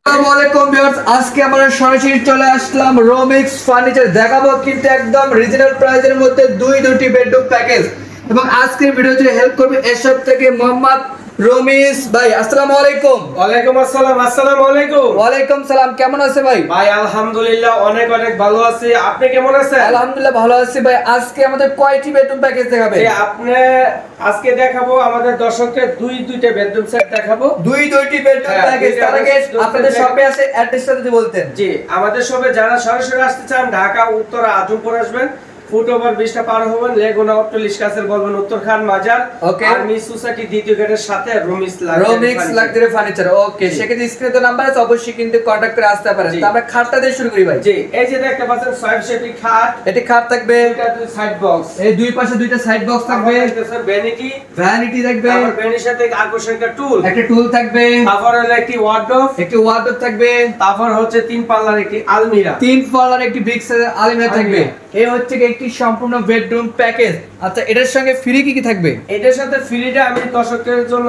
আসসালামু আলাইকুম ভিউয়ার্স, আজকে আমরা সরাসরি চলে আসলাম রোমিক্স ফার্নিচার দেখাবো কিন্তু একদম রিজনেবল প্রাইসের মধ্যে দুটি বেডরুম প্যাকেজ। এবং আজকের ভিডিওতে হেল্প করবে এসব থেকে মোহাম্মদ রমিস ভাই। আসসালামু আলাইকুম। ওয়ালাইকুম আসসালাম। আসসালামু আলাইকুম। ওয়ালাইকুম সালাম। কেমন আছে ভাই? ভাই আলহামদুলিল্লাহ অনেক অনেক ভালো আছি। আপনি কেমন আছেন? আলহামদুলিল্লাহ ভালো আছি ভাই। আজকে আমাদের কয়টি বেডরুম প্যাকেজ দেখাবেন? আপনি আজকে দেখাবো আমাদের দর্শককে দুইটা বেডরুম সেট দেখাবো। দুইটি বেডরুম প্যাকেজ। তার আগে আপনাদের শপে আছে অ্যাড্রেসটা যদি বলতেন। জি, আমাদের শপে যারা সরাসরি আসতে চান ঢাকা উত্তরা আজমপুর আসবেন, ফুটওভার ব্রিজটা পার হবেন, লেগুনা অট্টালিশ কাছের বলবেন উত্তর খান মাজার আর্মি সোসাইটি দ্বিতীয় গেটের সাথে রমিক্স লাক্সারি ফার্নিচার। ওকে, সেক্ষেত্রে স্ক্রিনে তো নাম্বার আছে, অবশ্যই কিন্তু কন্টাক্ট করে আসতে পারেন। তো আমরা খাটটা দিয়ে শুরু করি ভাই। জি, এই যে দেখতে পাচ্ছেন 6 শেপি খাট। এটি খাট থাকবে, এটা দুই সাইড বক্স, এই দুই পাশে দুইটা সাইড বক্স থাকবে। ভ্যানিটি থাকবে, তারপর ভ্যানিটির সাথে আকর্ষণীয় টুল, একটা টুল থাকবে। তারপর হলো একটি ওয়ার্ডরোব থাকবে। তারপর হচ্ছে 3 পাল্লার একটি আলমিরা, 3 পাল্লার একটি বিগ সাইজের আলমিরা থাকবে। এই হচ্ছে একটি সম্পূর্ণ বেডরুম প্যাকেজ। আচ্ছা, এটার সঙ্গে ফ্রি কি থাকবে? এটার সাথে ফ্রিটা আমি দর্শকদের জন্য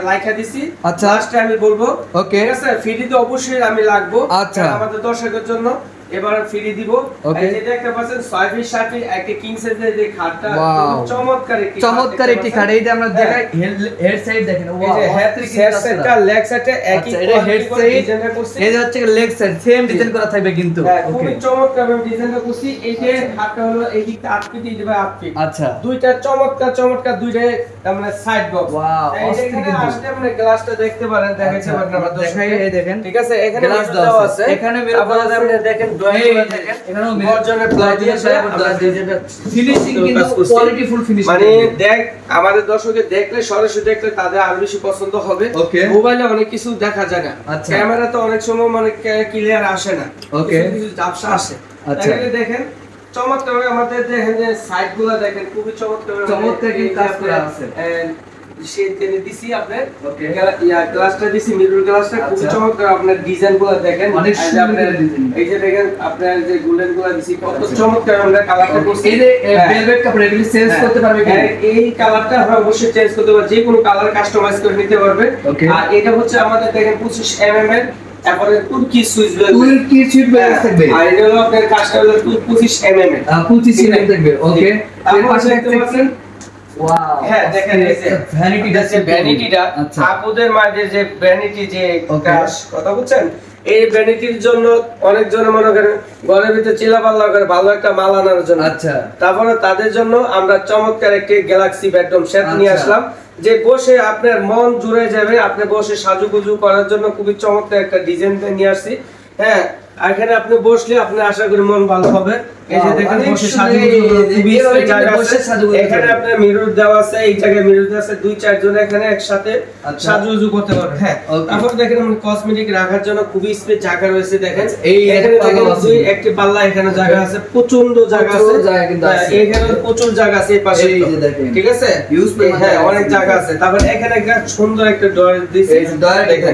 লাইখা দিছি। আচ্ছা, লাস্টে আমি বলবো। ওকে, ঠিক আছে, ফ্রিতে অবশ্যই আমি লাগবো। আচ্ছা, আমাদের দর্শকদের জন্য এবার ফ্রি দিব। এই যে দেখতে পাচ্ছেন 6 ফিট 7 ফিট একটা কিং সাইজের যে খাটটা, চমৎকার একটি খাট। এই যে আমরা দেখাই হেড সাইড দেখেন। এই যে হেড সাইডটা লেগ সাইডে একই। এটা হেড সাইড, এই যে হচ্ছে লেগ সাইড সেম ডিজাইন করা থাকবে কিন্তু। ওকে, চমৎকার ভাবে ডিজাইনটা করছি। এই যে খাটটা হলো এই দিকটা 8 ফিট, এই দিকে 8 ফিট। আচ্ছা, দুইটা চমৎকার দুইটা মানে সাইড বক্স। ওয়াও, অস্থির কিন্তু। আসলে আপনি গ্লাসটা দেখতে পারেন, দেখাইতে পারেন আমরা দেখাই। এই দেখেন, ঠিক আছে, এখানে গ্লাস দেওয়া আছে। এখানে মেরো আপনারা আপনি দেখেন ড্রয়িং দেখেন, এখানেও গর্জনের প্লাই দিয়ে ফিনিশিং কিন্তু কোয়ালিটি ফুল ফিনিশিং। মানে দেখ, আমাদের দর্শকদের দেখলে সরাসরি দেখলে তাদের আরো বেশি পছন্দ হবে। মোবাইলে অনেক কিছু দেখা যায় না, ক্যামেরা তো অনেক সময় মানে ক্লিয়ার আসে না, কিছু ঝাপসা আসে। তাহলে দেখেন চমৎকার আমাদের দেখেন যে সাইডগুলো দেখেন খুবই চমৎকার কাজ করা আছে। সেই তেনে দিছি আপনি। ওকে, গ্লাসটা দিছি, মিরর গ্লাসটা খুব চমৎকার। আপনার ডিজাইনগুলো দেখেন, অনেক সুন্দর ডিজাইন। এই যে দেখেন আপনার যে গোল্ডেনগুলো দিছি কত চমৎকার। আমরা কালারটা করছি, এই যে ভেলভেট কাপড়, এগুলি চেঞ্জ করতে পারবে কি? এই কালারটা আমরা অবশ্যই চেঞ্জ করতে পারবে, যে কোনো কালার কাস্টমাইজ করে নিতে পারবে। আর এটা হচ্ছে আমাদের দেখেন 25 mm এর, তারপরে তুর্কি সুইচ ব্লেড থাকবে। আর এটা হলো আপনার কাজটা হলো 25 mm এর, 25 mm থাকবে। ওকে, এর পাশে দেখতে পাচ্ছেন। ওয়াও, হ্যাঁ দেখেন এই যে ভ্যানিটিটা, আপুদের মাঝে যে ভ্যানিটি যে কথা বলছেন, এই ভ্যানিটির জন্য অনেকজন মনে করেন ঘরের ভিতরে চিল্লাপাল্লা করে ভালো একটা মাল আনার জন্য। আচ্ছা, তারপরে তাদের জন্য আমরা চমৎকার একটি গ্যালাক্সি বেডরুম সেট নিয়ে আসলাম, যে বসে আপনার মন জুড়ে যাবে। আপনি বসে সাজুগুজু করার জন্য খুবই চমৎকার একটা ডিজাইন নিয়ে আসছি। হ্যাঁ, এখানে আপনি বসলে আপনি আশা করি মন ভালো হবে। এই যে দেখেন বসে এখানে আপনার মিরর দেওয়া আছে, এই জায়গায় মিরর দেওয়া আছে, 2-4 জন এখানে একসাথে সাজুগুজু করতে পারবে। হ্যাঁ, তারপর দেখেন আমরা কসমেটিক রাখার জন্য খুবই স্পেস জায়গা রয়েছে। দেখেন এই এখানে দেখেন দুই একটি পাল্লা, এখানে জায়গা আছে, প্রচন্ড জায়গা আছে। এখানে প্রচুর জায়গা আছে এই পাশে, ঠিক আছে, হ্যাঁ অনেক জায়গা আছে। তারপর এখানে একটা সুন্দর একটা ডয়ার দিছি, এই ডয়ার দেখেন,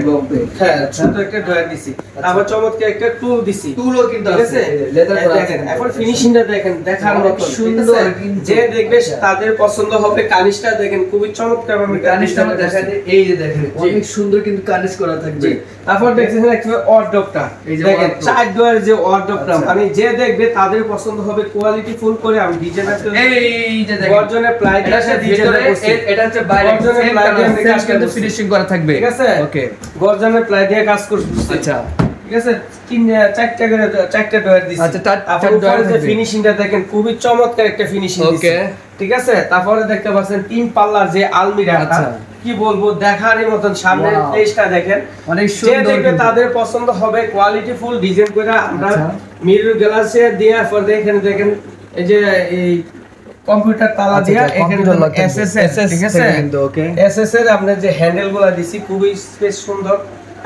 হ্যাঁ সুন্দর একটা ডয়ার দিছি। তারপর চমৎকার একটা টুল দিছি, টুলও কিন্তু আছে লেদার করা আছে। এখন ফিনিশিংটা দেখেন, দেখার মতো সুন্দর, যে দেখবে তাদের পছন্দ হবে। কানিশটা দেখেন খুবই চমৎকার ভাবে কানিশটা দেখা যায়। এই যে দেখেন অনেক সুন্দর কিন্তু কানিশ করা থাকবে। তারপর দেখছেন একটা ওয়ার্ডরোবটা, দেখেন 4 ডয়ারের যে ওয়ার্ডরোবটা, মানে যে দেখবে তাদের পছন্দ হবে। কোয়ালিটি ফুল করে আমি ডিজাইনারকে এই যে দেখেন গর্জনের প্লাই দিয়ে ডিজাইনার করছি। এটা হচ্ছে বাইরে গর্জনের প্লাই দিয়ে কাজ কিন্তু ফিনিশিং করা থাকবে, ঠিক আছে। ওকে, গর্জনের প্লাই দিয়ে কাজ করছি। আচ্ছা, ঠিক আছে, 4টা ডয়ার দিছি। আচ্ছা, তারপর ডয়ারের যে ফিনিশিংটা দেখেন খুবই চমৎকার একটা ফিনিশিং দিছি। ওকে, ঠিক আছে। তারপরে দেখতে পাচ্ছেন 3 পাল্লার যে আলমিরাটা, কি বলবো, দেখারই মতন। সামনের পেজটা দেখেন অনেক সুন্দর, যে দেখবে তাদের পছন্দ হবে। কোয়ালিটি ফুল ডিজাইন করে আমরা মিরর গ্লাসে দেওয়ার পর এখানে দেখেন এই যে এই কম্পিউটার তালা দিয়া এখানে এসএস, ঠিক আছে, ওকে, এসএস এর আপনার যে হ্যান্ডেলগুলো দিছি খুবই স্পেস সুন্দর।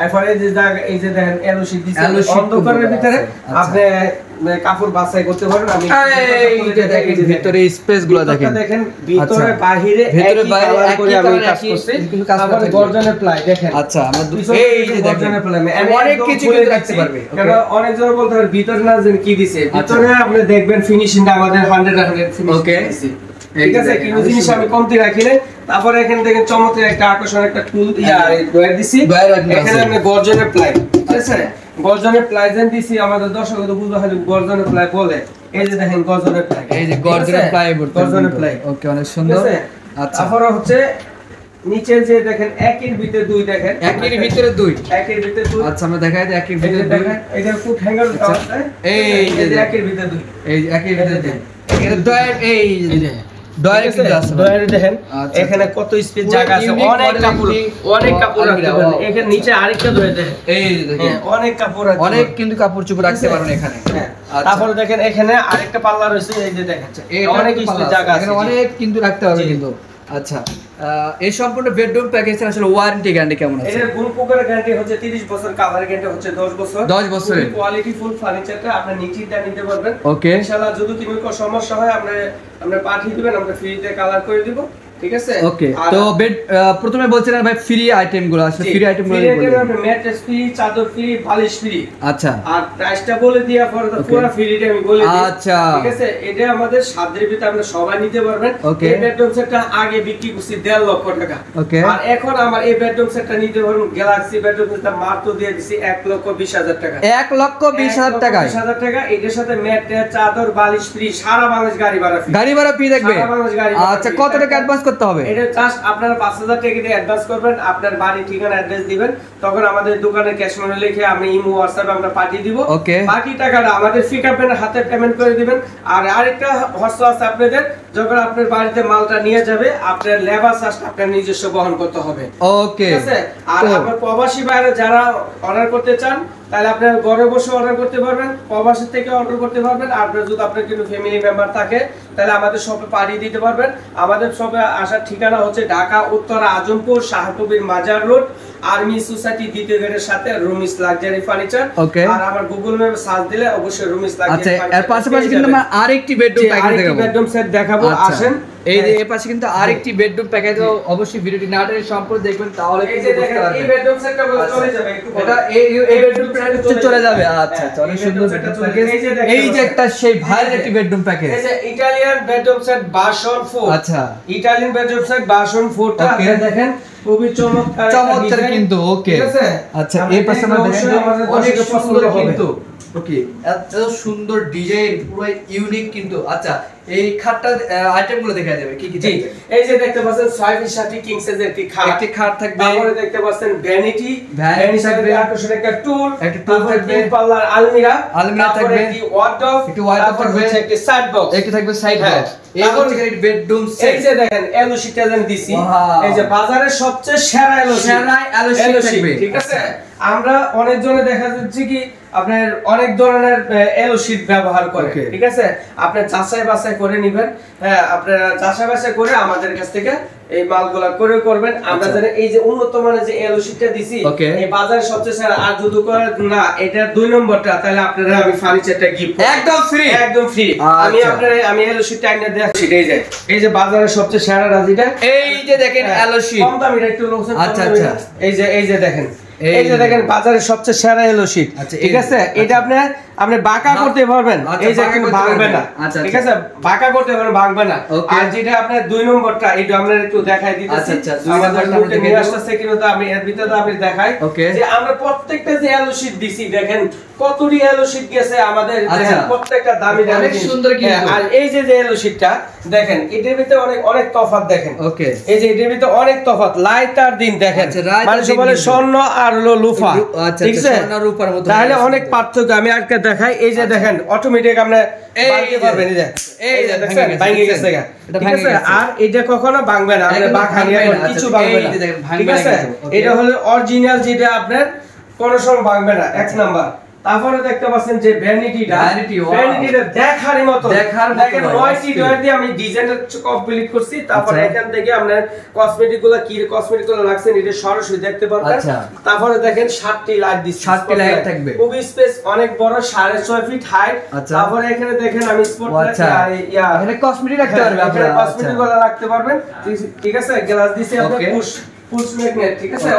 এরপরে যে জায়গা এই যে দেখেন এলওসি দিছি, অন্ধকারের ভিতরে আপনি কাপড় বাছাই করতে পারেন। আমি এই যে দেখেন ভিতরে স্পেসগুলো দেখেন, ভিতরে বাহিরে একই কালার করে আমি কাজ করছি। তারপরে গর্জনের প্লাই দেখেন। আচ্ছা, আমরা এই যে গর্জনের প্লাই অনেক কিছু কিন্তু রাখতে পারবে। কারণ অনেক জন বলতে পারে ভিতরে না জানেন কি দিছে, ভিতরে আপনি দেখবেন ফিনিশিংটা আমাদের 100 ফিনিশিং দিছি। ঠিক আছে কোনো জিনিস আমি কমতি রাখি না তারপরে এখানে দেখেন চমৎকার একটা আকর্ষণ একটা টুল ডয়ার দিছি এখানে আমরা গর্জনের প্লাই ঠিক আছে গর্জনের প্লাই দেন দিছি আমাদের দর্শকদের তো বুঝতে হয় গর্জনের প্লাই বলে এই যে দেখেন গর্জনের প্লাই এই যে গর্জনের প্লাই গর্জনের প্লাই ওকে অনেক সুন্দর আচ্ছা তারপরে হচ্ছে নিচে যে দেখেন একের ভিতরে দুই দেখেন একের ভিতরে দুই আচ্ছা আমরা দেখাই দিই একের ভিতরে দুই এই যে ফুট হ্যাঙ্গার আছে এই যে একের ভিতরে দুই এই একের ভিতরে দুই এটা ডয়ার এই যে ডয়ার কিন্তু আছে ডয়ারে দেখেন এখানে কত স্পেস জায়গা আছে অনেক কাপড় রাখতে পারেন এখানে নিচে আরেকটা ডয়ার দেখেন এই যে দেখেন অনেক কাপড় আছে অনেক কিন্তু কাপড় চোপড় রাখতে পারেন এখানে তারপরে দেখেন এখানে আরেকটা পাল্লা রয়েছে এই যে দেখেন অনেক স্পেস জায়গা আছে এখানে অনেক কিন্তু রাখতে হবে কিন্তু আচ্ছা এই সম্পূর্ণ বেডরুম প্যাকেজের আসলে ওয়ারেন্টি গ্যারান্টি কেমন আছে এর গুণ পোকার গ্যারান্টি হচ্ছে 30 বছর কালার গ্যারান্টি হচ্ছে 10 বছর 10 বছরের কোয়ালিটি ফুল ফার্নিচারটা আপনি নিশ্চিন্তে নিতে পারবেন ওকে ইনশাআল্লাহ যদি কোনো সমস্যা হয় আমরা পাঠিয়ে দিবেন আমরা ফ্রিতে কালার করে দিব ঠিক আছে ওকে তো বেড প্রথমে বলছিলেন ভাই ফ্রি আইটেম গুলো আছে ফ্রি আইটেম গুলো বলুন ম্যাট্রেস ফ্রি চাদর ফ্রি বালিশ ফ্রি আচ্ছা আর প্রাইসটা বলে দিয়া পরে তো পুরো ফ্রিটা আমি বলে দিই আচ্ছা ঠিক আছে এটা আমাদের সাধ্যের ভিতরে আমরা সবাই নিতে পারবেন এই বেডরুম সেটটা আগে বিক্রি করছি 1.5 লক্ষ টাকা ওকে আর এখন আমার এই বেডরুম সেটটা নিতে পারবেন গ্যালাক্সি বেডরুম সেটটা মাত্র দিয়ে দিছি 1,20,000 টাকা 1,20,000 টাকা 20,000 টাকা এটার সাথে ম্যাট্রেস চাদর বালিশ ফ্রি সারা বাংলাদেশ গাড়ি ভাড়া ফ্রি দেখবে আচ্ছা কত টাকা অ্যাডভান্স করতে হবে এটা জাস্ট আপনারা 5,000 টাকা দিয়ে অ্যাডভান্স করবেন আপনার বাড়ি ঠিকানা অ্যাড্রেস দিবেন তখন আমাদের দোকানে ক্যাশ মেমো লিখে আমি ইমো হোয়াটসঅ্যাপে আমরা পাঠিয়ে দিব বাকি টাকাটা আমাদের পিকআপের হাতে পেমেন্ট করে দিবেন আর আরেকটা হোয়াটসঅ্যাপ আছে আপনাদের যখন আপনার বাড়িতে মালটা নিয়ে যাবে আপনার লেবার চার্জ আপনার নিজস্ব বহন করতে হবে ওকে ঠিক আছে আর আমার প্রবাসী বাইরে যারা অর্ডার করতে চান তাহলে আপনারা ঘরে বসে অর্ডার করতে পারবেন প্রবাসী থেকে অর্ডার করতে পারবেন আর যদি আপনার কোনো ফ্যামিলি মেম্বার থাকে তাহলে আমাদের শপে পাঠিয়ে দিতে পারবেন আমাদের শপে আসার ঠিকানা হচ্ছে ঢাকা উত্তরা আজমপুর শাহকবির মাজার রোড আর্মি সোসাইটি দ্বিতীয় গেটের সাথে রুমিস লাক্সারি ফার্নিচার আর আমার গুগল ম্যাপে সার্চ দিলে অবশ্যই রুমিস লাক্সারি ফার্নিচার আচ্ছা এর পাশাপাশি কিন্তু আমরা আরেকটি বেডরুম প্যাকেজ দেখাবো বেডরুম সেট দেখাবো আসেন এই যে এর পাশে কিন্তু আরেকটি বেডরুম প্যাকেজ অবশ্যই ভিডিওটি না টেনে সম্পূর্ণ দেখবেন তাহলে এই যে দেখেন এই বেডরুম সেটটা চলে যাবে একটু এটা এই বেডরুম প্যাকেজ চলে যাবে আচ্ছা অনেক সুন্দর বেডরুম প্যাকেজ এই যে একটা সেই ভাইরাল একটি বেডরুম প্যাকেজ এই যে ইতালিয়ান বেডরুম সেট ভার্সন 4 আচ্ছা ইতালিয়ান বেডরুম সেট ভার্সন 4 টা আপনি দেখেন খুবই চমৎকার কিন্তু ওকে ঠিক আছে আচ্ছা এই পাশে আমরা দেখেন অনেক সুন্দর কিন্তু ওকে এত সুন্দর ডিজাইন পুরো ইউনিক কিন্তু আচ্ছা এই খাটটা আইটেম গুলো দেখা যাবে কি কি এই যে দেখতে পাচ্ছেন 5 এর সাথে কিং সাইজের একটি খাট থাকবে তারপরে দেখতে পাচ্ছেন ভ্যানিটি থাকবে আকর্ষণীয় একটা টুল থাকবে পাল্লার আলমিরা থাকবে একটি ওয়ার্ডরোব থাকবে একটি সাইড বক্স থাকবে সাইড বক্স এই হচ্ছে একটা বেডরুম সেট এই যে দেখেন এলওসি টাজন দিছি এই যে বাজারের সবচেয়ে সেরা এলওসি থাকবে ঠিক আছে আমরা অনেক জনে দেখা যাচ্ছে কি আপনার অনেক ধরনের এলওসি ব্যবহার করে ঠিক আছে আপনি যাচাই বাছাই করে নেবেন হ্যাঁ আপনারা যাচাই বাছাই করে আমাদের কাছ থেকে এই মালগুলা করে করবেন আমরা জানি এই যে উন্নত মানের যে এলওসিটা দিছি এই বাজারে সবচেয়ে সেরা আর যদি করে না এটা 2 নম্বরটা তাহলে আপনারা আমি ফার্নিচারটা গিফট একদম ফ্রি আমি এলওসিটা এনে দেখাচ্ছি এই যে বাজারে সবচেয়ে সেরা রাজিটা এই যে দেখেন এলওসি কম দামিটা একটু লোকজন আচ্ছা এই যে দেখেন এই যে দেখেন বাজারের সবচেয়ে সেরা এলওসি ঠিক আছে এটা আপনি বাঁকা করতে পারবেন এই যে কিন্তু ভাঙবে না ঠিক আছে বাঁকা করতে পারবেন ভাঙবে না আর যেটা আপনার 2 নম্বরটা এটা আমরা একটু দেখাই দিতেছি আচ্ছা 2 নম্বরটা আমরা নিয়ে আসছে কিন্তু আমি এর ভিতরে আমি দেখাই যে আমরা প্রত্যেকটা যে এলওসি দিছি দেখেন কতটি এলওসি গেছে আমাদের দেখেন প্রত্যেকটা দামি অনেক সুন্দর কিন্তু আর এই যে এলওসিটা দেখেন এটার ভিতরে অনেক তফাৎ দেখেন ওকে এই যে এটার ভিতরে অনেক তফাৎ লাইট আর দিন দেখেন মানে সবলে স্বর্ণ আর লুফা ঠিক আছে স্বর্ণ রূপার মতো তাহলে অনেক পার্থক্য আমি আজকে দেখাই এই যে দেখেন অটোমেটিক আপনি ভাঙতে পারবেন এই যে দেখেন ভাঙে গেছে ঠিক আছে আর এটা কখনো ভাঙবে না আপনি বাঁকানিয়া কিছু ভাঙবে না ঠিক আছে এটা হলো অরিজিনাল যেটা আপনার কোনো সময় ভাঙবে না এক নাম্বার তারপরে দেখতে পাচ্ছেন যে ভ্যানিটিটা দেখার মতো দেখেন 9টি ডয়ার দিয়ে আমি ডিজাইনটা কমপ্লিট করছি তারপর এখান থেকে আপনার কসমেটিকগুলো কি কসমেটিকগুলো লাগছে এটা সরাসরি দেখতে পারবেন তারপরে দেখেন 7টি লাইট দিচ্ছি 7টি লাইট থাকবে খুব স্পেস অনেক বড় 6.5 ফিট হাইট তারপরে এখানে দেখেন আমি স্পটলাইট এখানে কসমেটিক রাখতে পারবেন আপনারা কসমেটিকগুলো রাখতে পারবেন ঠিক আছে গ্লাস দিছি আপনি পুশ ম্যাগনেট, ঠিক আছে?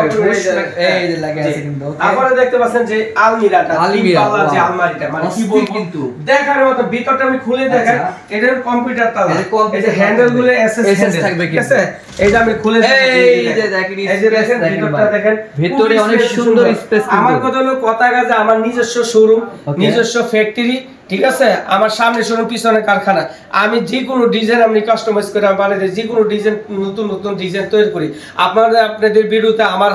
এই যে লাগে আছে কিন্তু। তারপরে দেখতে পাচ্ছেন যে আলমিরাটা, পাল্লা যে আলমারিটা, মানে কি বলবো কিন্তু দেখার মতো। ভিতরটা আমি খুলে দেখাই, এটা কম্পিউটার তালা, এই যে হ্যান্ডেল গুলো এসএস থাকবে, ঠিক আছে? এইটা আমি খুলে দেখাই, এই যে দেখেন, এই যে দেখেন ভিতরটা দেখেন, ভিতরে অনেক সুন্দর স্পেস। আমার কথা হলো কথা কাজে আমার নিজস্ব শোরুম, নিজস্ব ফ্যাক্টরি, ঠিক আছে? আমার সামনে শোরুম, পিছনে কারখানা। আমি যে কোনো ডিজাইন আমি কাস্টমাইজ করে আমি বানাই দিই, যে কোনো ডিজাইন, নতুন নতুন ডিজাইন তৈরি করি। আপনাদের ভিডিওতে আমার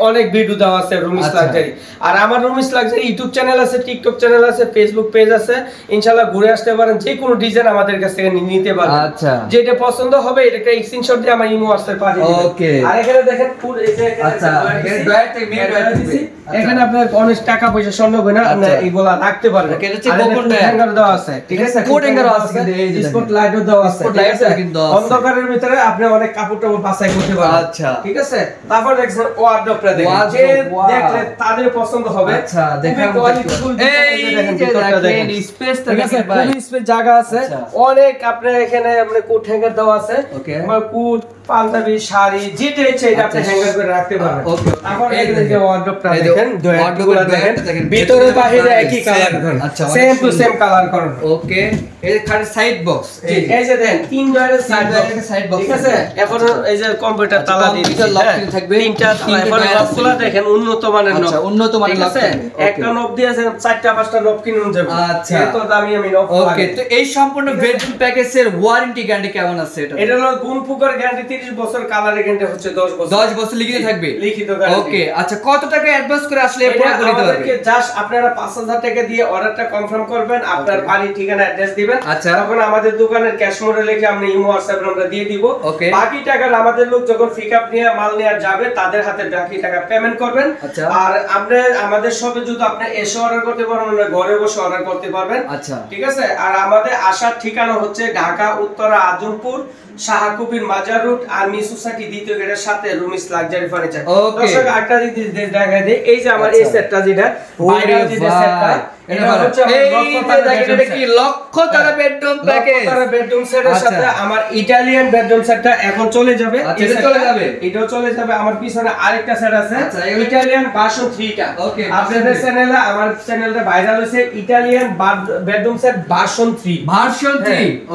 অনেক ভিডিও দেওয়া আছে রুমিস লাক্সারি। আর আমার রুমিস লাক্সারি ইউটিউব চ্যানেল আছে, টিকটক চ্যানেল আছে, ফেসবুক পেজ আছে। ইনশাআল্লাহ ঘুরে আসতে পারেন, যে কোনো ডিজাইন আমাদের কাছ থেকে নিতে পারেন। আচ্ছা, যেটা পছন্দ হবে এটাকে স্ক্রিনশট দিয়ে আমার ইমো হোয়াটসঅ্যাপ পাঠিয়ে দিবেন। ওকে। আর এখানে দেখেন পুরো এই যে আচ্ছা, এখানে ড্রয়ার থেকে মেন ড্রয়ার দিছি। এখানে আপনার অনেক টাকা পয়সা স্বর্ণ গয়না আপনি এইগুলা রাখতে পারবেন। এটা হচ্ছে গোপন হ্যাঙ্গার দেওয়া আছে, ঠিক আছে? কোড হ্যাঙ্গার আছে কিন্তু, এই যে স্পট লাইটও দেওয়া আছে, স্পট লাইট কিন্তু আছে। অন্ধকারের ভিতরে আপনি অনেক কাপড় টাপড় বাছাই করতে পারবেন। আচ্ছা, ঠিক আছে? তারপর দেখছেন ওয়ার্ডরোবটা দেখেন, যে দেখলে তাদের পছন্দ হবে। আচ্ছা, দেখার কোয়ালিটি ফুল, এই যে দেখেন স্পেসটা দেখেন ভাই, খুব স্পেস জায়গা আছে অনেক। আপনার এখানে আপনি কোট হ্যাঙ্গার দেওয়া আছে, আমার কোট, পাঞ্জাবি, শাড়ি যেটা ইচ্ছে এটা আপনি হ্যাঙ্গার করে রাখতে পারবেন। ওকে, তারপর এই যে ওয়ার্ডরোবটা দেখেন, ওয়ার্ডরোবটা দেখেন, ভিতরে বাইরে একই কালার করেন, আচ্ছা, সেম টু সেম কালার করেন। ওকে, এই যে খালি সাইড বক্স, এই যে দেন তিন ডয়ারের সাইড বক্স, ঠিক আছে? এখন এই যে কম্পিউটার তালা দিয়ে দিয়েছে, লক থাকবে, তিনটা তালা। এখন লকগুলো দেখেন উন্নত মানের লক, আচ্ছা, উন্নত মানের লক আছে। একটা নব দিয়েছে, চারটা পাঁচটা নব কিনুন যাবে। আচ্ছা, এত দামি আমি নব। ওকে, তো এই সম্পূর্ণ বেডরুম প্যাকেজের ওয়ারেন্টি গ্যারান্টি কেমন আছে এটা? এটা হলো গুণ ফুকার গ্যারান্টি 30 বছর, কালারের গ্যারান্টি হচ্ছে 10 বছর। 10 বছর লিখিত থাকবে, লিখিত গ্যারান্টি। ওকে, আচ্ছা, কত টাকা অ্যাডভান্স করে আসলে প্রোডাক্ট নিতে পারবে? আমাদেরকে জাস্ট আপনারা 5000 টাকা দিয়ে অর্ডারটা কনফার্ম করবেন, আপনার বাড়ি ঠিকানা অ্যাড্রেস দিবেন। আচ্ছা, তখন আমাদের দোকানের ক্যাশ মোডে লিখে আমরা ইমো হোয়াটসঅ্যাপে আমরা দিয়ে দিব। বাকি টাকা আমাদের লোক যখন পিকআপ নিয়ে মাল নিয়ে যাবে তাদের হাতে বাকি টাকা পেমেন্ট করবেন। আর আপনি আমাদের শপে যদি আপনি এসে অর্ডার করতে পারবেন, না ঘরে বসে অর্ডার করতে পারবেন। আচ্ছা, ঠিক আছে? আর আমাদের আসার ঠিকানা হচ্ছে ঢাকা উত্তরা আজমপুর, শাহকুপির মাজার রোড, আর্মি সোসাইটি দ্বিতীয় গেটের সাথে রুমিস লাক্সারি ফার্নিচার। দর্শক একটা দিদি দেখাই দেই, এই যে আমার এই সেটটা যেটা বাইরের যে সেটটা, এটা হচ্ছে লক্ষ টাকা বেডরুম প্যাকেজ, বেডরুম সেটের সাথে আমার ইতালিয়ান বেডরুম সেটটা এখন চলে যাবে। এটা চলে যাবে, এটাও চলে যাবে। আমার পিছনে আরেকটা সেট আছে ইতালিয়ান ভার্সন 3 টা। আপনাদের চ্যানেলে, আমার চ্যানেলটা ভাইরাল হইছে Italian bedroom set version 3।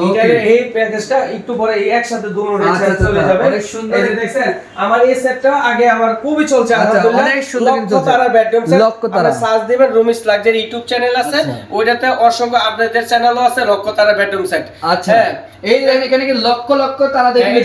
Italian এই প্যাকেজটা একটু পরে এই একসাথে দুটো সেট চলে যাবে। অনেক সুন্দর। এই যে দেখছেন আমার এই সেটটা আগে আমার খুবই চলছে আলহামদুলিল্লাহ, অনেক সুন্দর কিন্তু তারা বেডরুম সেট। লক্ষ্যতারা সার্চ দিবেন রুমিস লাক্সারি ইউটিউব চ্যানেল আছে, ওইটাতে অসংখ্য আপনাদের চ্যানেলও আছে, লক্ষ্যতারা বেডরুম সেট। আচ্ছা, এই এখানে কি লক্ষ লক্ষ তারা দেখবেন,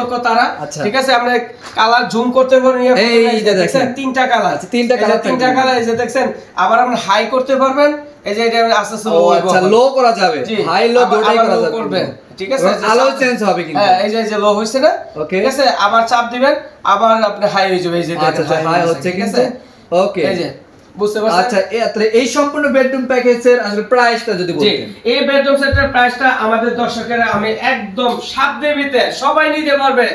লক্ষ তারা, ঠিক আছে? আমরা কালার জুম করতে পারি, এই যে দেখেন তিনটা কালার, তিনটা কালার, এই যে দেখছেন। আবার আমরা হাই করতে পারবেন, এই যে এটা আস্তে আস্তে আচ্ছা লো করা যাবে, হাই লো দুটোই করা যাবে, করবেন, ঠিক আছে? আলো চেঞ্জ হবে কিন্তু, হ্যাঁ, এই যে লো হইছে না, ঠিক আছে? আবার চাপ দিবেন, আবার আপনি হাই হয়ে যাবে, এই যে আচ্ছা, হাই হচ্ছে কিন্তু, ওকে, এই যে বুঝতে পারছেন? আচ্ছা, এই সম্পূর্ণ বেডরুম প্যাকেজের আসলে প্রাইসটা যদি বলতেন। এই বেডরুম সেটের প্রাইসটা আমাদের দর্শকেরা আমি একদম সাধ্যের ভিতরে সবাই নিতে পারবে।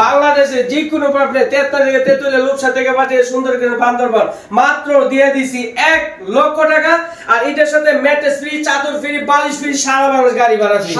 বাংলাদেশে যে কোনো আপনি 73 থেকে 43 লোকসা থেকে পাঠিয়ে সুন্দর করে বান্দরবান মাত্র দিয়ে দিছি 1 লক্ষ টাকা। আর এটার সাথে ম্যাট্রেস ফ্রি, চাদর ফ্রি, বালিশ ফ্রি, সারা বাংলাদেশ গাড়ি ভাড়া ফ্রি।